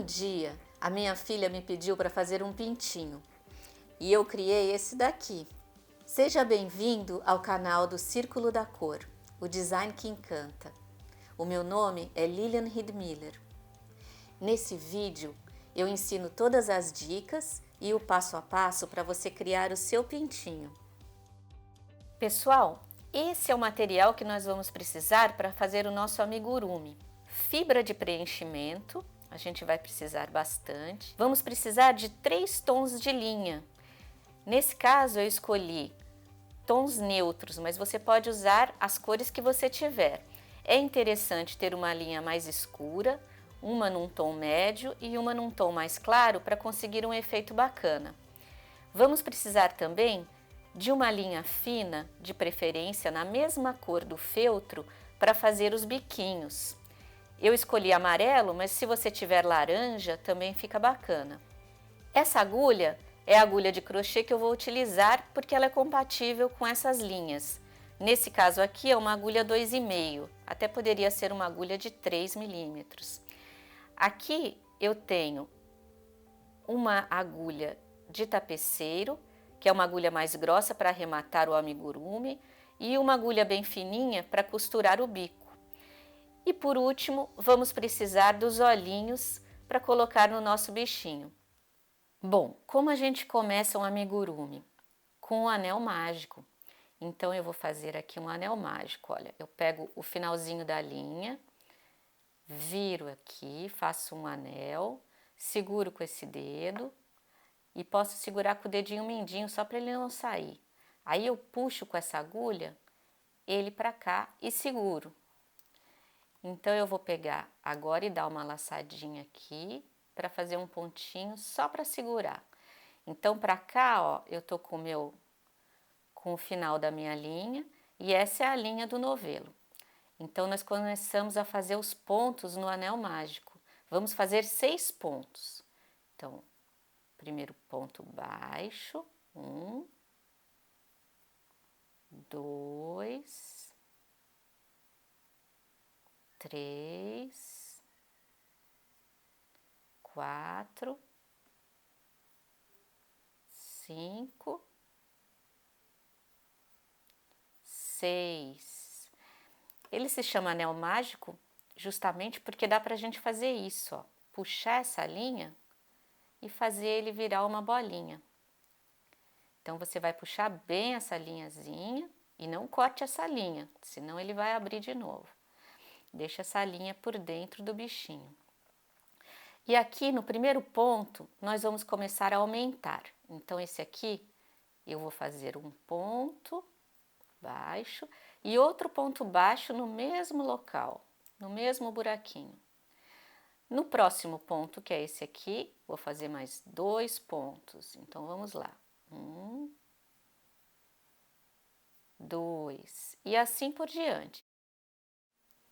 dia, a minha filha me pediu para fazer um pintinho e eu criei esse daqui. Seja bem-vindo ao canal do Círculo da Cor, o design que encanta. O meu nome é Lilian Riedmiller. Nesse vídeo eu ensino todas as dicas e o passo a passo para você criar o seu pintinho. Pessoal, esse é o material que nós vamos precisar para fazer o nosso amigurumi. Fibra de preenchimento, a gente vai precisar bastante. Vamos precisar de 3 tons de linha. Nesse caso eu escolhi tons neutros, mas você pode usar as cores que você tiver. É interessante ter uma linha mais escura, uma num tom médio e uma num tom mais claro para conseguir um efeito bacana. Vamos precisar também de uma linha fina, de preferência na mesma cor do feltro, para fazer os biquinhos. Eu escolhi amarelo, mas se você tiver laranja também fica bacana. Essa agulha é a agulha de crochê que eu vou utilizar porque ela é compatível com essas linhas. Nesse caso aqui é uma agulha 2,5, até poderia ser uma agulha de 3 milímetros. Aqui eu tenho uma agulha de tapeceiro, que é uma agulha mais grossa para arrematar o amigurumi, e uma agulha bem fininha para costurar o bico. E por último, vamos precisar dos olhinhos para colocar no nosso bichinho. Bom, como a gente começa um amigurumi? Com um anel mágico. Então eu vou fazer aqui um anel mágico, olha, eu pego o finalzinho da linha, viro aqui, faço um anel, seguro com esse dedo e posso segurar com o dedinho mindinho só para ele não sair. Aí eu puxo com essa agulha ele para cá e seguro. Então eu vou pegar agora e dar uma laçadinha aqui para fazer um pontinho só para segurar. Então para cá, ó, eu tô com o final da minha linha e essa é a linha do novelo. Então nós começamos a fazer os pontos no anel mágico. Vamos fazer 6 pontos. Então, primeiro ponto baixo, 1, 2, 3, 4, 5, 6. Ele se chama anel mágico justamente porque dá pra gente fazer isso, ó. Puxar essa linha e fazer ele virar uma bolinha. Então você vai puxar bem essa linhazinha e não corte essa linha, senão ele vai abrir de novo. Deixa essa linha por dentro do bichinho. E aqui no primeiro ponto nós vamos começar a aumentar. Então esse aqui eu vou fazer um ponto baixo e outro ponto baixo no mesmo local, no mesmo buraquinho. No próximo ponto, que é esse aqui, vou fazer mais 2 pontos. Então vamos lá. 1, 2 e assim por diante.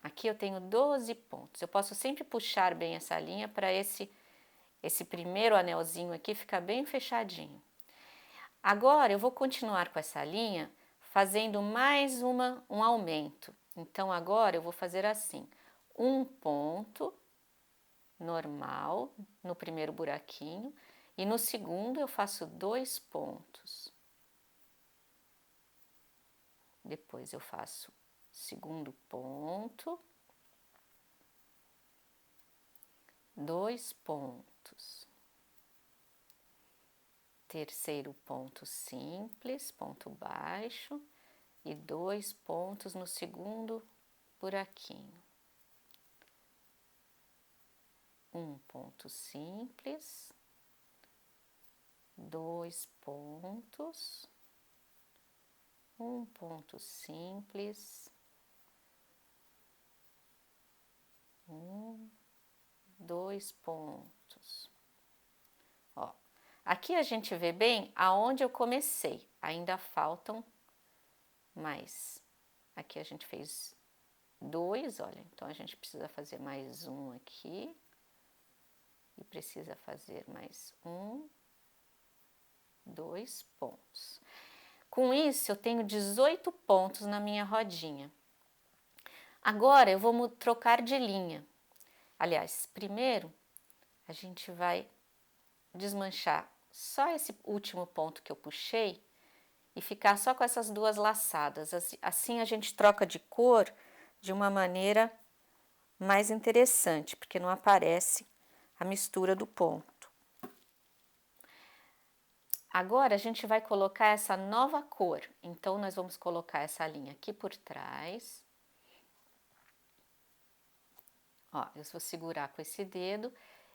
Aqui eu tenho 12 pontos. Eu posso sempre puxar bem essa linha para esse primeiro anelzinho aqui ficar bem fechadinho. Agora eu vou continuar com essa linha fazendo mais um aumento. Então agora eu vou fazer assim, um ponto normal no primeiro buraquinho e no segundo eu faço 2 pontos. Depois eu faço segundo ponto, 2 pontos. Terceiro ponto simples, ponto baixo e 2 pontos no segundo buraquinho. Um ponto simples, 2 pontos, um ponto simples, 2 pontos. Ó, aqui a gente vê bem aonde eu comecei, ainda faltam mais. Aqui a gente fez 2, olha, então a gente precisa fazer mais um aqui. E precisa fazer mais 2 pontos. Com isso, eu tenho 18 pontos na minha rodinha. Agora, eu vou trocar de linha. Aliás, primeiro, a gente vai desmanchar só esse último ponto que eu puxei e ficar só com essas duas laçadas. Assim a gente troca de cor de uma maneira mais interessante, porque não aparece a mistura do ponto. Agora a gente vai colocar essa nova cor, então nós vamos colocar essa linha aqui por trás. Ó, eu vou segurar com esse dedo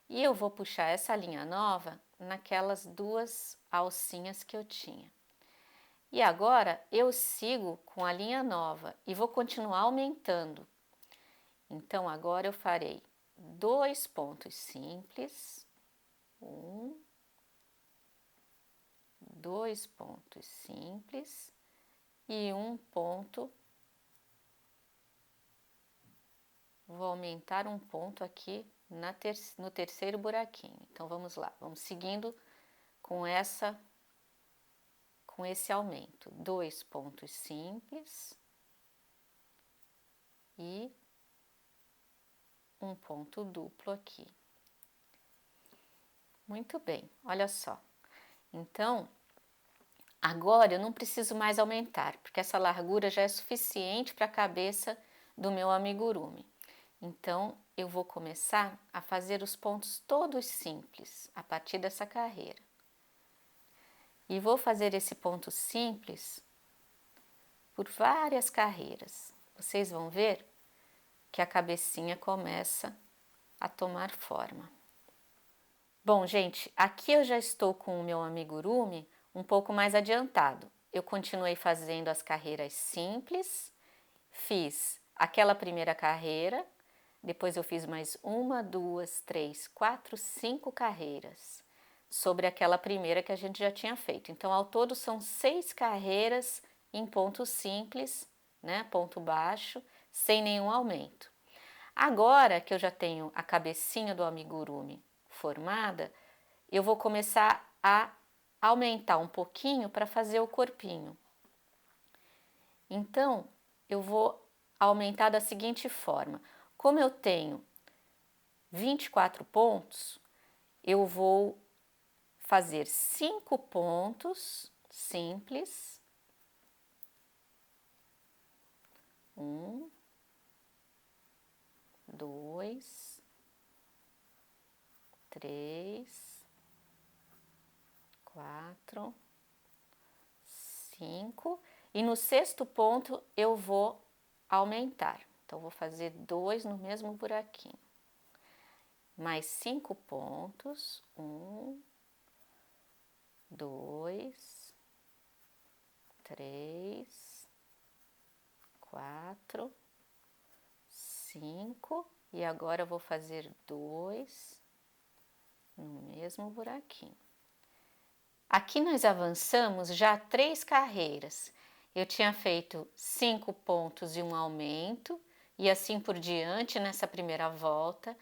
e eu vou puxar essa linha nova naquelas duas alcinhas que eu tinha. E agora eu sigo com a linha nova e vou continuar aumentando. Então agora eu farei 2 pontos simples, 2 pontos simples e um ponto. Vou aumentar um ponto aqui no terceiro buraquinho. Então vamos lá, vamos seguindo com esse aumento. 2 pontos simples e um ponto duplo aqui. Muito bem, olha só. Então, agora eu não preciso mais aumentar, porque essa largura já é suficiente para a cabeça do meu amigurumi. Então, eu vou começar a fazer os pontos todos simples, a partir dessa carreira. E vou fazer esse ponto simples por várias carreiras. Vocês vão ver que a cabecinha começa a tomar forma. Bom, gente, aqui eu já estou com o meu amigurumi um pouco mais adiantado. Eu continuei fazendo as carreiras simples, fiz aquela primeira carreira, depois eu fiz mais 1, 2, 3, 4, 5 carreiras sobre aquela primeira que a gente já tinha feito. Então, ao todo são 6 carreiras em ponto simples, né, ponto baixo, sem nenhum aumento. Agora que eu já tenho a cabecinha do amigurumi formada, eu vou começar a aumentar um pouquinho para fazer o corpinho. Então, eu vou aumentar da seguinte forma. Como eu tenho 24 pontos, eu vou fazer 5 pontos simples. 1, 2, 3, 4, 5 e no sexto ponto eu vou aumentar. Então, vou fazer 2 no mesmo buraquinho. Mais 5 pontos. 1, 2, 3, 4, 5. E agora eu vou fazer 2 no mesmo buraquinho. Aqui nós avançamos já 3 carreiras. Eu tinha feito 5 pontos e um aumento, e assim por diante nessa primeira volta.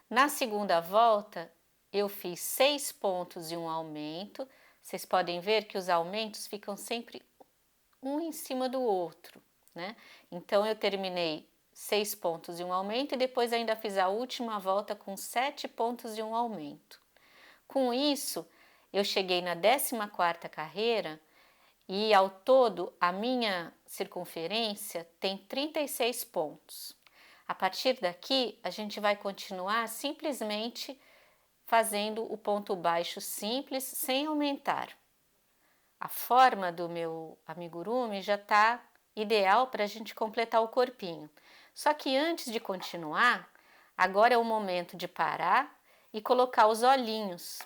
Na segunda volta, eu fiz 6 pontos e um aumento. Vocês podem ver que os aumentos ficam sempre um em cima do outro, né? Então, eu terminei 6 pontos e um aumento, e depois ainda fiz a última volta com 7 pontos e um aumento. Com isso, eu cheguei na 14ª carreira e ao todo a minha circunferência tem 36 pontos. A partir daqui, a gente vai continuar simplesmente fazendo o ponto baixo simples sem aumentar. A forma do meu amigurumi já está ideal para a gente completar o corpinho. Só que antes de continuar, agora é o momento de parar e colocar os olhinhos.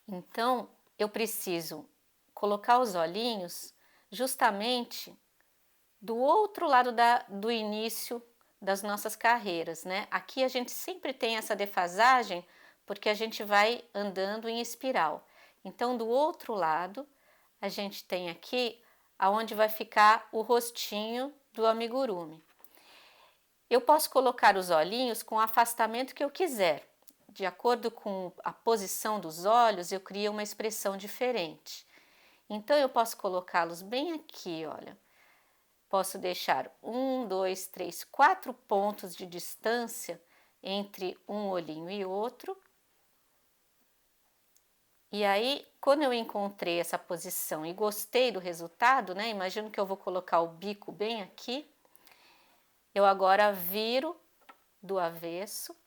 Então, eu preciso colocar os olhinhos justamente do outro lado do início das nossas carreiras, né? Aqui a gente sempre tem essa defasagem porque a gente vai andando em espiral. Então, do outro lado, a gente tem aqui aonde vai ficar o rostinho do amigurumi. Eu posso colocar os olhinhos com o afastamento que eu quiser. De acordo com a posição dos olhos, eu crio uma expressão diferente. Então, eu posso colocá-los bem aqui, olha. Posso deixar 1, 2, 3, 4 pontos de distância entre um olhinho e outro. E aí, quando eu encontrei essa posição e gostei do resultado, né? Imagino que eu vou colocar o bico bem aqui. Eu agora viro do avesso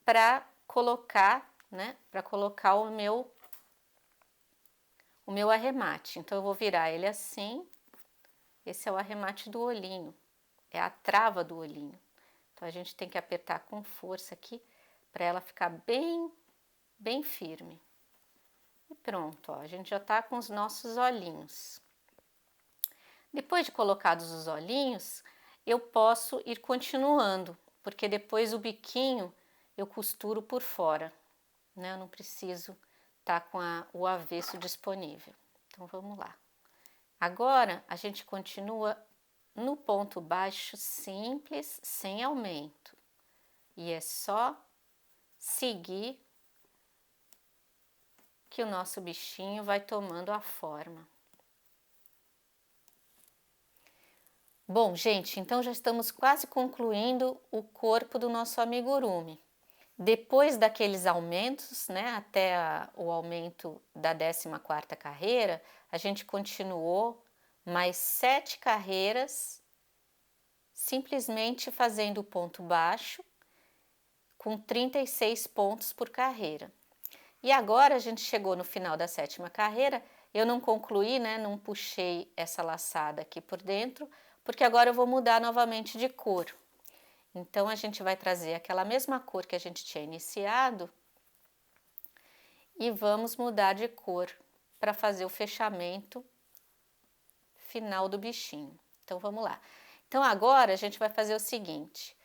para colocar, né? Para colocar o meu arremate. Então, eu vou virar ele assim. Esse é o arremate do olhinho, é a trava do olhinho. Então, a gente tem que apertar com força aqui para ela ficar bem firme. E pronto, ó, a gente já tá com os nossos olhinhos. Depois de colocados os olhinhos, eu posso ir continuando, porque depois o biquinho eu costuro por fora, né? Eu não preciso estar com o avesso disponível. Então, vamos lá. Agora, a gente continua no ponto baixo simples, sem aumento. E é só seguir que o nosso bichinho vai tomando a forma. Bom, gente, então já estamos quase concluindo o corpo do nosso amigurumi. Depois daqueles aumentos, né, até o aumento da 14ª carreira, a gente continuou mais 7 carreiras, simplesmente fazendo o ponto baixo, com 36 pontos por carreira. E agora a gente chegou no final da 7ª carreira, eu não concluí, né, não puxei essa laçada aqui por dentro, porque agora eu vou mudar novamente de cor. Então, a gente vai trazer aquela mesma cor que a gente tinha iniciado e vamos mudar de cor para fazer o fechamento final do bichinho. Então, vamos lá. Então, agora a gente vai fazer o seguinte,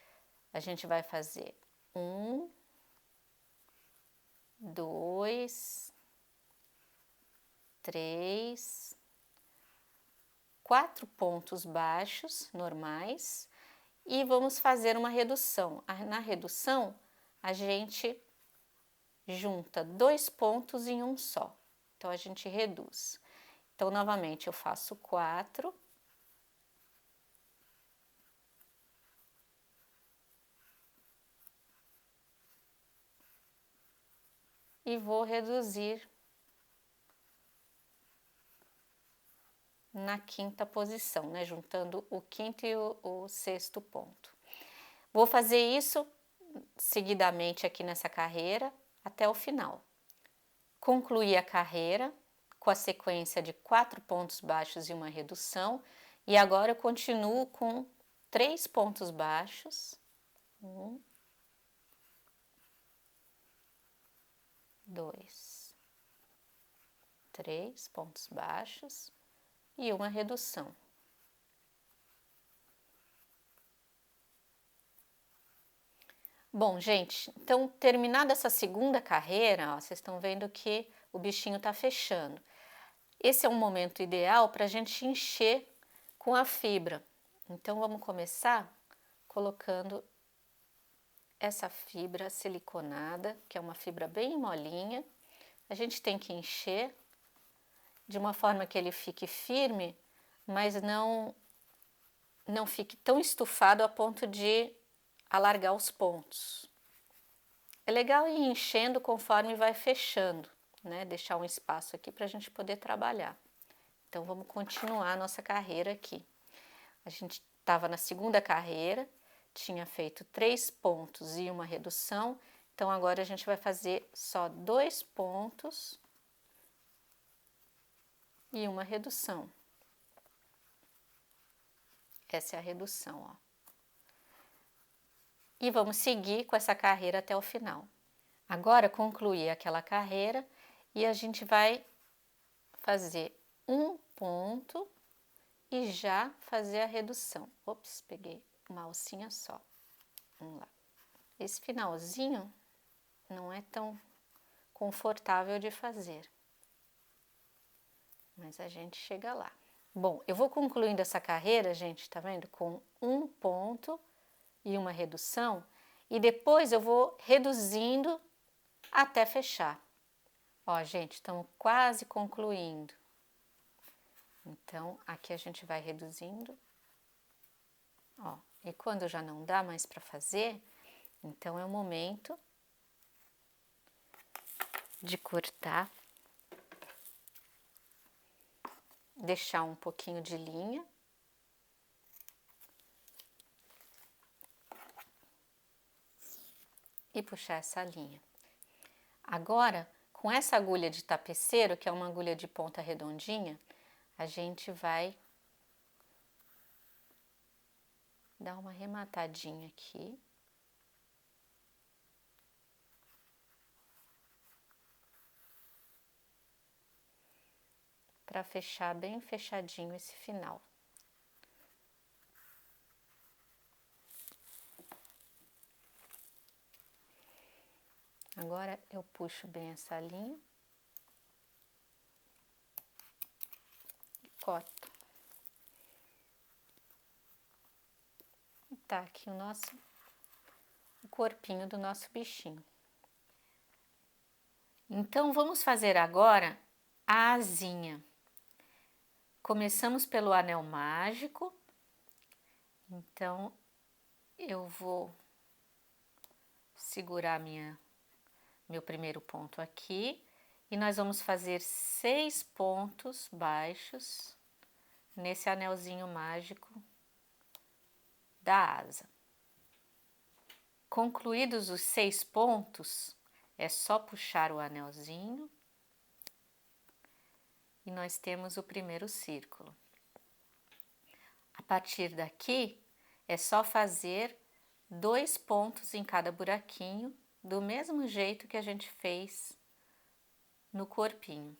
a gente vai fazer 1, 2, 3, 4 pontos baixos normais e vamos fazer uma redução. Na redução, a gente junta 2 pontos em um só. Então, a gente reduz. Então, novamente, eu faço 4. E vou reduzir na 5ª posição, né? Juntando o 5º e o 6º ponto. Vou fazer isso seguidamente aqui nessa carreira até o final. Concluí a carreira com a sequência de 4 pontos baixos e uma redução. E agora eu continuo com 3 pontos baixos. 1, 2, 3 pontos baixos e uma redução. Bom, gente, então terminada essa segunda carreira, ó, vocês estão vendo que o bichinho tá fechando. Esse é um momento ideal para a gente encher com a fibra. Então, vamos começar colocando essa fibra siliconada, que é uma fibra bem molinha. A gente tem que encher de uma forma que ele fique firme, mas não fique tão estufado a ponto de alargar os pontos. É legal ir enchendo conforme vai fechando, né? Deixar um espaço aqui para a gente poder trabalhar. Então, vamos continuar a nossa carreira aqui. A gente estava na segunda carreira, tinha feito 3 pontos e uma redução. Então, agora a gente vai fazer só 2 pontos e uma redução. Essa é a redução, ó. E vamos seguir com essa carreira até o final. Agora, concluí aquela carreira e a gente vai fazer um ponto e já fazer a redução. Ops, peguei uma alcinha só. Vamos lá. Esse finalzinho não é tão confortável de fazer, mas a gente chega lá. Bom, eu vou concluindo essa carreira, gente, tá vendo? Com um ponto e uma redução, e depois eu vou reduzindo até fechar. Ó, gente, estamos quase concluindo. Então, aqui a gente vai reduzindo, ó, e quando já não dá mais para fazer, então é o momento de cortar, deixar um pouquinho de linha. E puxar essa linha. Agora, com essa agulha de tapeceiro, que é uma agulha de ponta redondinha, a gente vai dar uma arrematadinha aqui. Para fechar bem fechadinho esse final. Agora eu puxo bem essa linha e corto. E tá aqui o corpinho do nosso bichinho. Então vamos fazer agora a asinha. Começamos pelo anel mágico. Então eu vou segurar meu primeiro ponto aqui e nós vamos fazer 6 pontos baixos nesse anelzinho mágico da asa. Concluídos os 6 pontos, é só puxar o anelzinho e nós temos o primeiro círculo. A partir daqui, é só fazer 2 pontos em cada buraquinho, do mesmo jeito que a gente fez no corpinho.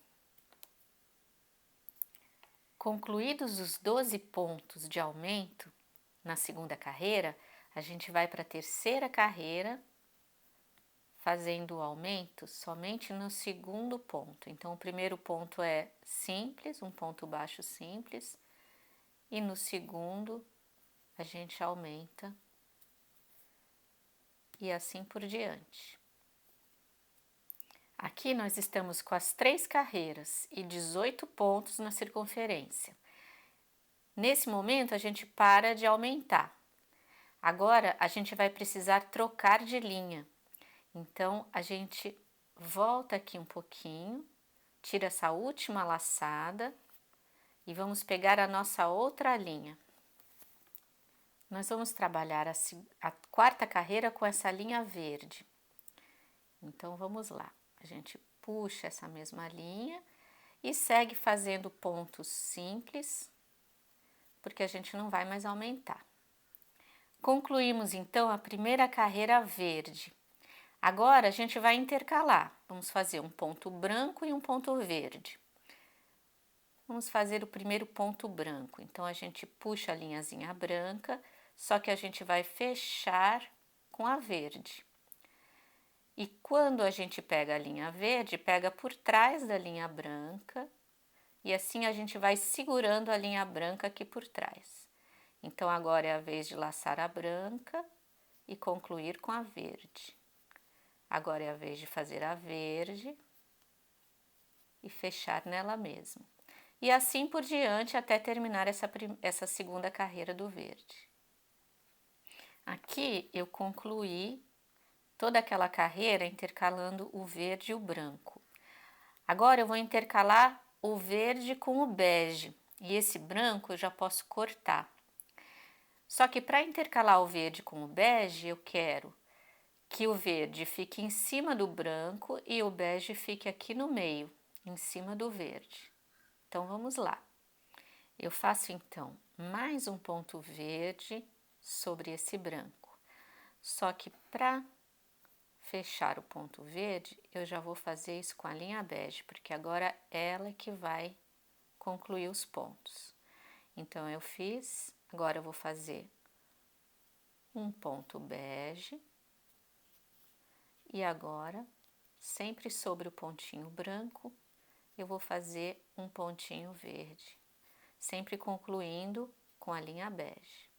Concluídos os 12 pontos de aumento na segunda carreira, a gente vai para a terceira carreira, fazendo o aumento somente no segundo ponto. Então, o primeiro ponto é simples, um ponto baixo simples, e no segundo a gente aumenta e assim por diante. Aqui nós estamos com as 3 carreiras e 18 pontos na circunferência. Nesse momento a gente para de aumentar. Agora a gente vai precisar trocar de linha. Então a gente volta aqui um pouquinho, tira essa última laçada e vamos pegar a nossa outra linha. Nós vamos trabalhar a quarta carreira com essa linha verde. Então vamos lá, a gente puxa essa mesma linha e segue fazendo pontos simples, porque a gente não vai mais aumentar. Concluímos então a primeira carreira verde. Agora a gente vai intercalar, vamos fazer um ponto branco e um ponto verde. Vamos fazer o primeiro ponto branco, então a gente puxa a linhazinha branca, só que a gente vai fechar com a verde. E quando a gente pega a linha verde, pega por trás da linha branca, e assim a gente vai segurando a linha branca aqui por trás. Então agora é a vez de laçar a branca e concluir com a verde. Agora é a vez de fazer a verde e fechar nela mesma. E assim por diante até terminar essa segunda carreira do verde. Aqui eu concluí toda aquela carreira intercalando o verde e o branco. Agora eu vou intercalar o verde com o bege e esse branco eu já posso cortar. Só que para intercalar o verde com o bege, eu quero que o verde fique em cima do branco e o bege fique aqui no meio, em cima do verde. Então vamos lá. Eu faço então mais um ponto verde sobre esse branco. Só que para fechar o ponto verde, eu já vou fazer isso com a linha bege, porque agora ela é que vai concluir os pontos. Então eu fiz, agora eu vou fazer um ponto bege e agora, sempre sobre o pontinho branco, eu vou fazer um pontinho verde, sempre concluindo com a linha bege.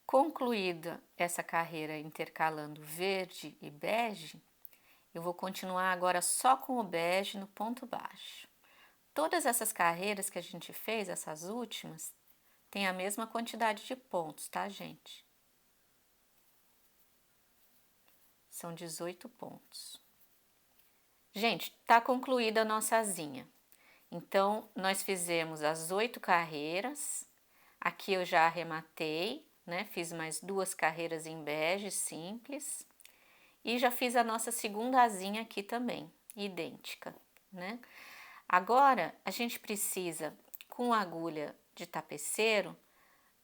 Concluída essa carreira intercalando verde e bege, eu vou continuar agora só com o bege no ponto baixo. Todas essas carreiras que a gente fez, essas últimas, tem a mesma quantidade de pontos, tá, gente? São 18 pontos. Gente, tá concluída a nossa asinha. Então, nós fizemos as 8 carreiras. Aqui eu já arrematei, né? Fiz mais 2 carreiras em bege simples. E já fiz a nossa segunda asinha aqui também, idêntica, né? Agora, a gente precisa, com a agulha de tapeceiro,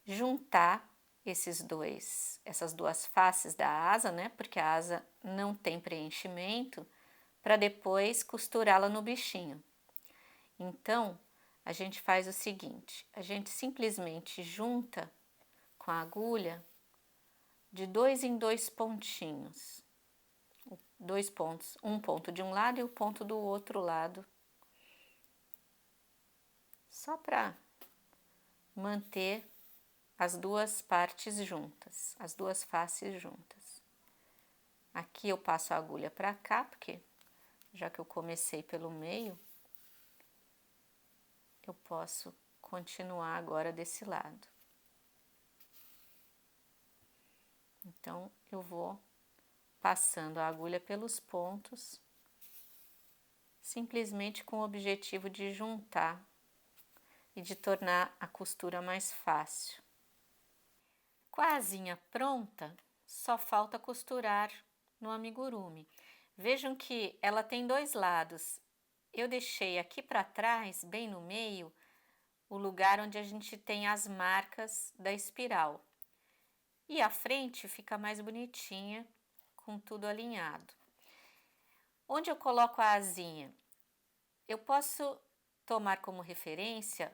juntar essas duas faces da asa, né? Porque a asa não tem preenchimento, para depois costurá-la no bichinho. Então, a gente faz o seguinte, a gente simplesmente junta com a agulha de 2 em 2 pontinhos. 2 pontos, um ponto de um lado e o ponto do outro lado. Só para manter as duas partes juntas, as duas faces juntas. Aqui eu passo a agulha para cá, porque já que eu comecei pelo meio, eu posso continuar agora desse lado. Então, eu vou passando a agulha pelos pontos, simplesmente com o objetivo de juntar e de tornar a costura mais fácil. Com a asinha pronta, só falta costurar no amigurumi. Vejam que ela tem 2 lados. Eu deixei aqui para trás, bem no meio, o lugar onde a gente tem as marcas da espiral. E a frente fica mais bonitinha, com tudo alinhado. Onde eu coloco a asinha? Eu posso tomar como referência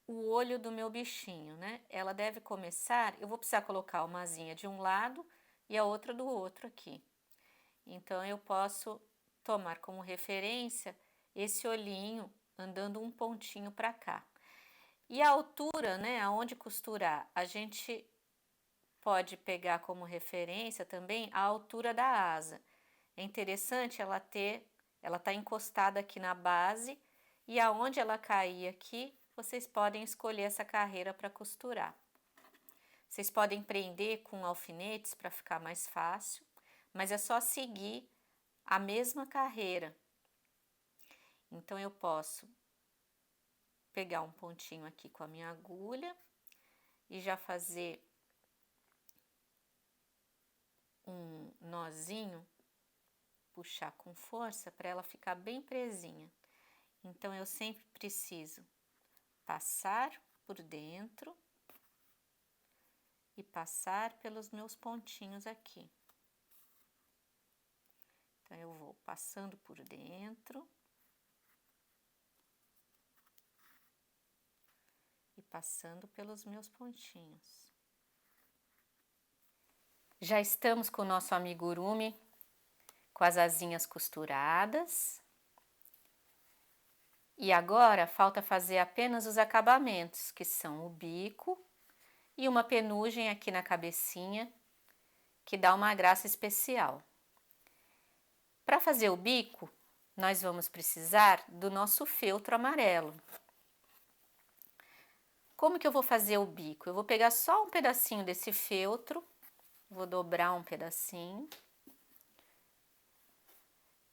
o olho do meu bichinho, né? Ela deve começar, eu vou precisar colocar uma asinha de um lado e a outra do outro aqui. Então, eu posso tomar como referência esse olhinho andando um pontinho para cá. E a altura, né, aonde costurar, a gente pode pegar como referência também a altura da asa. É interessante ela tá encostada aqui na base e aonde ela cair aqui, vocês podem escolher essa carreira para costurar. Vocês podem prender com alfinetes para ficar mais fácil, mas é só seguir a mesma carreira. Então, eu posso pegar um pontinho aqui com a minha agulha e já fazer um nozinho, puxar com força para ela ficar bem presinha. Então, eu sempre preciso passar por dentro e passar pelos meus pontinhos aqui. Então, eu vou passando por dentro e passando pelos meus pontinhos. Já estamos com o nosso amigurumi com as asinhas costuradas. E agora falta fazer apenas os acabamentos, que são o bico e uma penugem aqui na cabecinha, que dá uma graça especial. Para fazer o bico, nós vamos precisar do nosso feltro amarelo. Como que eu vou fazer o bico? Eu vou pegar só um pedacinho desse feltro, vou dobrar um pedacinho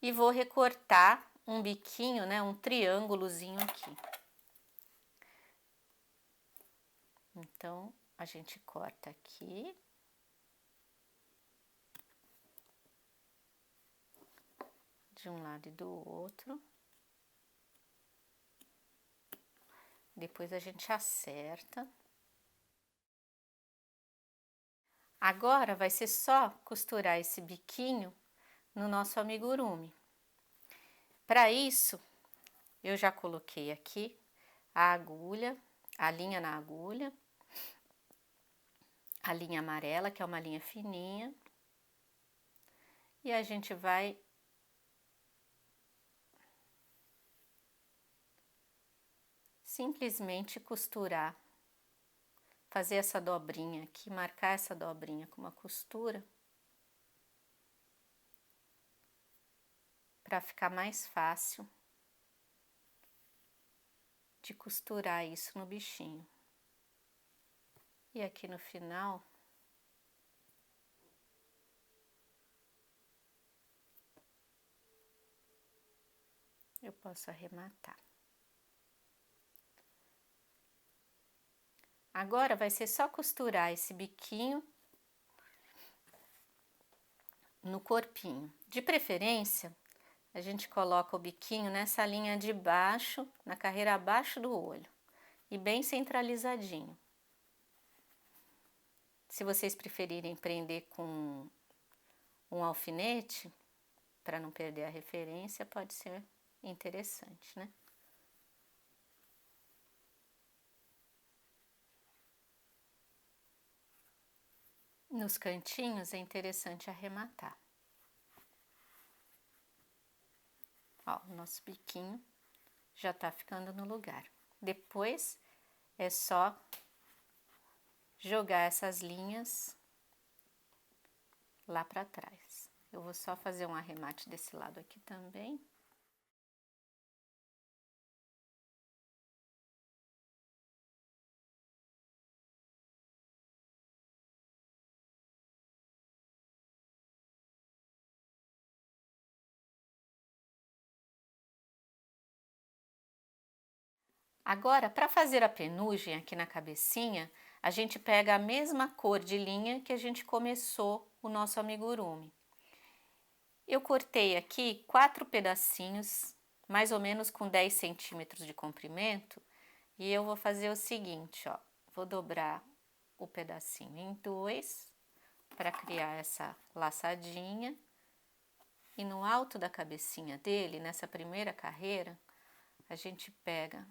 e vou recortar um biquinho, né, um triângulozinho aqui. Então, a gente corta aqui. De um lado e do outro. Depois a gente acerta. Agora vai ser só costurar esse biquinho no nosso amigurumi. Para isso, eu já coloquei aqui a agulha, a linha na agulha, a linha amarela, que é uma linha fininha, e a gente vai simplesmente costurar, fazer essa dobrinha aqui, marcar essa dobrinha com uma costura, para ficar mais fácil de costurar isso no bichinho. E aqui no final, eu posso arrematar. Agora vai ser só costurar esse biquinho no corpinho. De preferência, a gente coloca o biquinho nessa linha de baixo, na carreira abaixo do olho, e bem centralizadinho. Se vocês preferirem prender com um alfinete, para não perder a referência, pode ser interessante, né? Nos cantinhos é interessante arrematar. Ó, o nosso biquinho já tá ficando no lugar. Depois é só jogar essas linhas lá para trás. Eu vou só fazer um arremate desse lado aqui também. Agora, para fazer a penugem aqui na cabecinha, a gente pega a mesma cor de linha que a gente começou o nosso amigurumi. Eu cortei aqui 4 pedacinhos, mais ou menos com 10 centímetros de comprimento, e eu vou fazer o seguinte, ó, vou dobrar o pedacinho em 2 para criar essa laçadinha, e no alto da cabecinha dele, nessa primeira carreira, a gente pega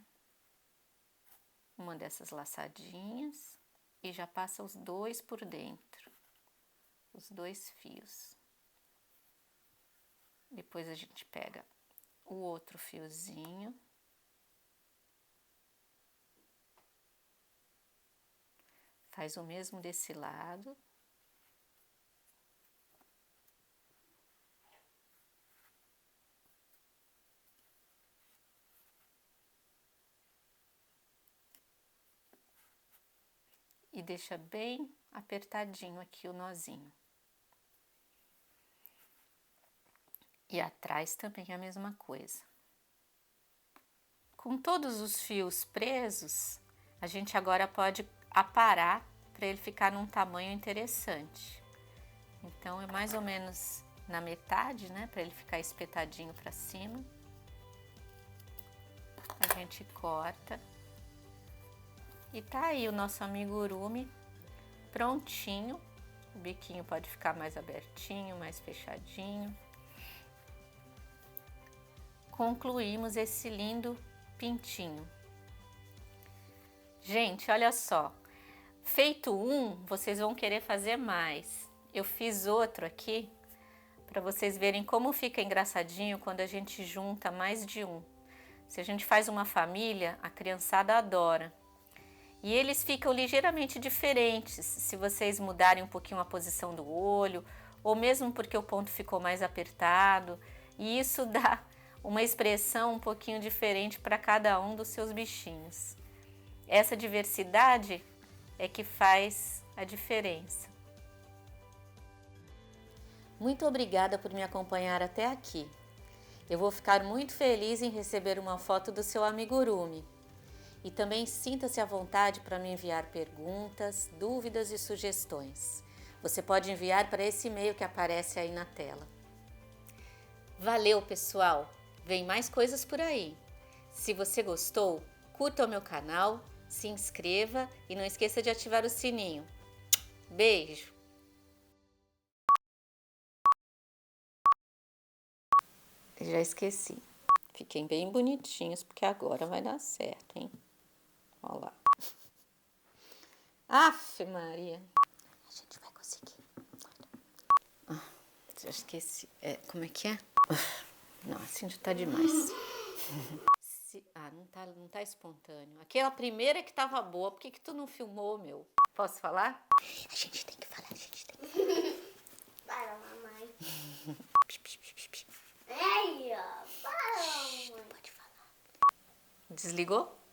uma dessas laçadinhas e já passa os 2 por dentro, os 2 fios. Depois a gente pega o outro fiozinho, faz o mesmo desse lado. E deixa bem apertadinho aqui o nozinho. E atrás também é a mesma coisa. Com todos os fios presos, a gente agora pode aparar para ele ficar num tamanho interessante. Então é mais ou menos na metade, né, para ele ficar espetadinho para cima. A gente corta. E tá aí o nosso amigurumi prontinho. O biquinho pode ficar mais abertinho, mais fechadinho. Concluímos esse lindo pintinho. Gente, olha só. Feito um, vocês vão querer fazer mais. Eu fiz outro aqui para vocês verem como fica engraçadinho quando a gente junta mais de um. Se a gente faz uma família, a criançada adora. E eles ficam ligeiramente diferentes se vocês mudarem um pouquinho a posição do olho, ou mesmo porque o ponto ficou mais apertado. E isso dá uma expressão um pouquinho diferente para cada um dos seus bichinhos. Essa diversidade é que faz a diferença. Muito obrigada por me acompanhar até aqui. Eu vou ficar muito feliz em receber uma foto do seu amigurumi. E também sinta-se à vontade para me enviar perguntas, dúvidas e sugestões. Você pode enviar para esse e-mail que aparece aí na tela. Valeu, pessoal! Vem mais coisas por aí. Se você gostou, curta o meu canal, se inscreva e não esqueça de ativar o sininho. Beijo! Já esqueci. Fiquem bem bonitinhos porque agora vai dar certo, hein? Olha lá. Aff, Maria! A gente vai conseguir. Ah, já esqueci. Como é que é? Não, assim já tá demais. Não tá espontâneo. Aquela primeira que tava boa, por que tu não filmou, meu? Posso falar? A gente tem que falar, a gente tem que falar. Para, mamãe. Para, mamãe. Ei, ó. Para, mamãe. Pode falar. Desligou?